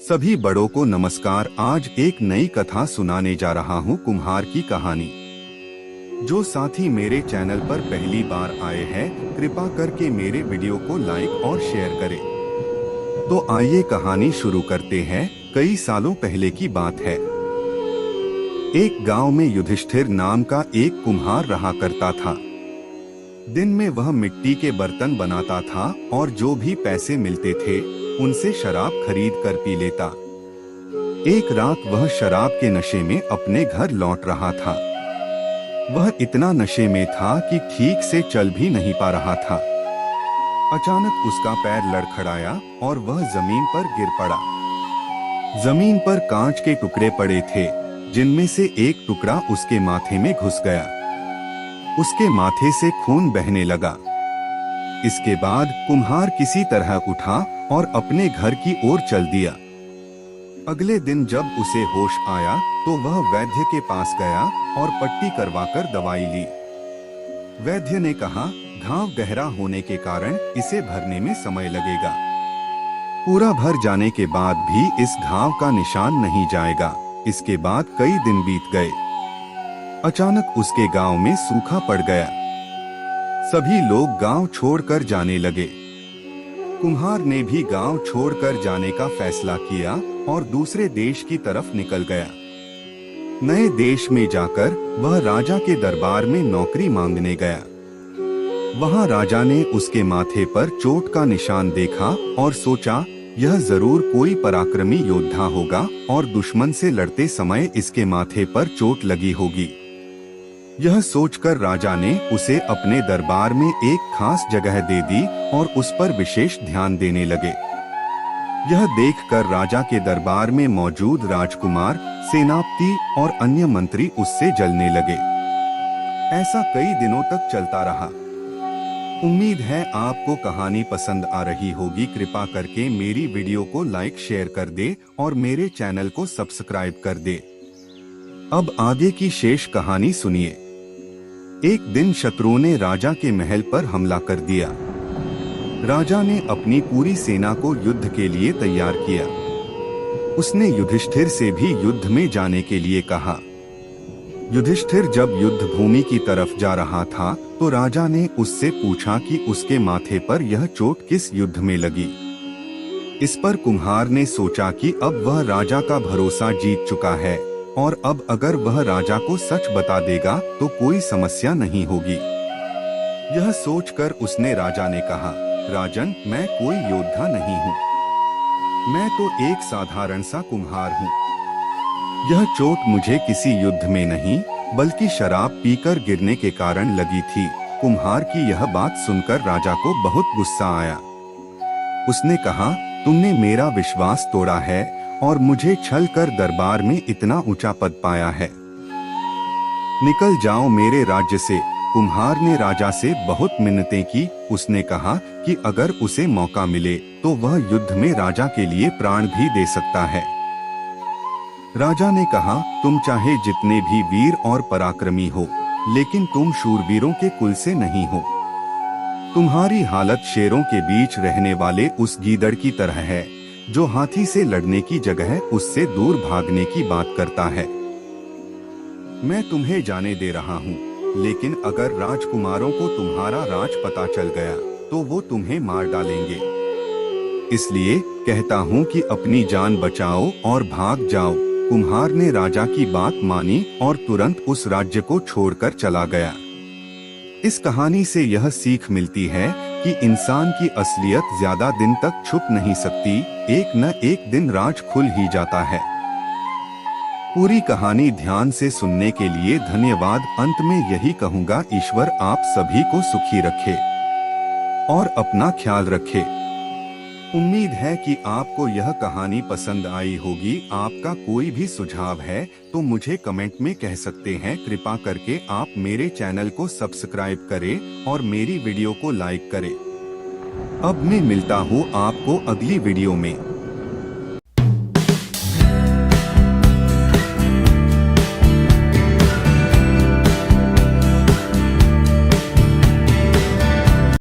सभी बड़ों को नमस्कार। आज एक नई कथा सुनाने जा रहा हूँ, कुम्हार की कहानी। जो साथी मेरे चैनल पर पहली बार आए हैं, कृपा करके मेरे वीडियो को लाइक और शेयर करें। तो आइए कहानी शुरू करते हैं। कई सालों पहले की बात है। एक गांव में युधिष्ठिर नाम का एक कुम्हार रहा करता था। दिन में वह मिट्टी के बर्तन बनाता था और जो भी पैसे मिलते थे उनसे शराब खरीद कर पी लेता। एक रात वह शराब के नशे में अपने घर लौट रहा था। वह इतना नशे में था कि ठीक से चल भी नहीं पा रहा था। अचानक उसका पैर लड़खड़ाया और वह जमीन पर गिर पड़ा। जमीन पर कांच के टुकड़े पड़े थे, जिनमें से एक टुकड़ा उसके माथे में घुस गया। उसके माथे से खून बहने लगा। इसके बाद कुम्हार किसी तरह उठा और अपने घर की ओर चल दिया। अगले दिन जब उसे होश आया तो वह वैद्य के पास गया और पट्टी करवाकर दवाई ली। वैद्य ने कहा, घाव गहरा होने के कारण इसे भरने में समय लगेगा। पूरा भर जाने के बाद भी इस घाव का निशान नहीं जाएगा। इसके बाद कई दिन बीत गए। अचानक उसके गांव में सूखा पड़ गया। सभी लोग गांव छोड़कर जाने लगे। कुम्हार ने भी गांव छोड़कर जाने का फैसला किया और दूसरे देश की तरफ निकल गया। नए देश में जाकर वह राजा के दरबार में नौकरी मांगने गया। वहां राजा ने उसके माथे पर चोट का निशान देखा और सोचा, यह जरूर कोई पराक्रमी योद्धा होगा और दुश्मन से लड़ते समय इसके माथे पर चोट लगी होगी। यह सोचकर राजा ने उसे अपने दरबार में एक खास जगह दे दी और उस पर विशेष ध्यान देने लगे। यह देखकर राजा के दरबार में मौजूद राजकुमार, सेनापति और अन्य मंत्री उससे जलने लगे। ऐसा कई दिनों तक चलता रहा। उम्मीद है आपको कहानी पसंद आ रही होगी। कृपा करके मेरी वीडियो को लाइक शेयर कर दे और मेरे चैनल को सब्सक्राइब कर दे। अब आगे की शेष कहानी सुनिए। एक दिन शत्रुओं ने राजा के महल पर हमला कर दिया। राजा ने अपनी पूरी सेना को युद्ध के लिए तैयार किया। उसने युधिष्ठिर से भी युद्ध में जाने के लिए कहा। युधिष्ठिर जब युद्ध भूमि की तरफ जा रहा था तो राजा ने उससे पूछा कि उसके माथे पर यह चोट किस युद्ध में लगी। इस पर कुम्हार ने सोचा कि अब वह राजा का भरोसा जीत चुका है और अब अगर वह राजा को सच बता देगा तो कोई समस्या नहीं होगी। यह सोचकर उसने राजा ने कहा, राजन, मैं कोई योद्धा नहीं हूँ। मैं तो एक साधारण सा कुम्हार हूँ। यह चोट मुझे किसी युद्ध में नहीं बल्कि शराब पीकर गिरने के कारण लगी थी। कुम्हार की यह बात सुनकर राजा को बहुत गुस्सा आया। उसने कहा, तुमने मेरा विश्वास तोड़ा है और मुझे छल कर दरबार में इतना ऊंचा पद पाया है। निकल जाओ मेरे राज्य से। कुम्हार ने राजा से बहुत मिन्नतें की। उसने कहा कि अगर उसे मौका मिले तो वह युद्ध में राजा के लिए प्राण भी दे सकता है। राजा ने कहा, तुम चाहे जितने भी वीर और पराक्रमी हो, लेकिन तुम शूरवीरों के कुल से नहीं हो। तुम्हारी हालत शेरों के बीच रहने वाले उस गीदड़ की तरह है जो हाथी से लड़ने की जगह उससे दूर भागने की बात करता है। मैं तुम्हें जाने दे रहा हूँ, लेकिन अगर राजकुमारों को तुम्हारा राज पता चल गया तो वो तुम्हें मार डालेंगे। इसलिए कहता हूँ कि अपनी जान बचाओ और भाग जाओ। कुम्हार ने राजा की बात मानी और तुरंत उस राज्य को छोड़कर चला गया। इस कहानी से यह सीख मिलती है कि इंसान की असलियत ज्यादा दिन तक छुप नहीं सकती। एक न एक दिन राज खुल ही जाता है। पूरी कहानी ध्यान से सुनने के लिए धन्यवाद। अंत में यही कहूँगा, ईश्वर आप सभी को सुखी रखे और अपना ख्याल रखे। उम्मीद है कि आपको यह कहानी पसंद आई होगी। आपका कोई भी सुझाव है तो मुझे कमेंट में कह सकते हैं। कृपा करके आप मेरे चैनल को सब्सक्राइब करें और मेरी वीडियो को लाइक करें। अब मैं मिलता हूँ आपको अगली वीडियो में।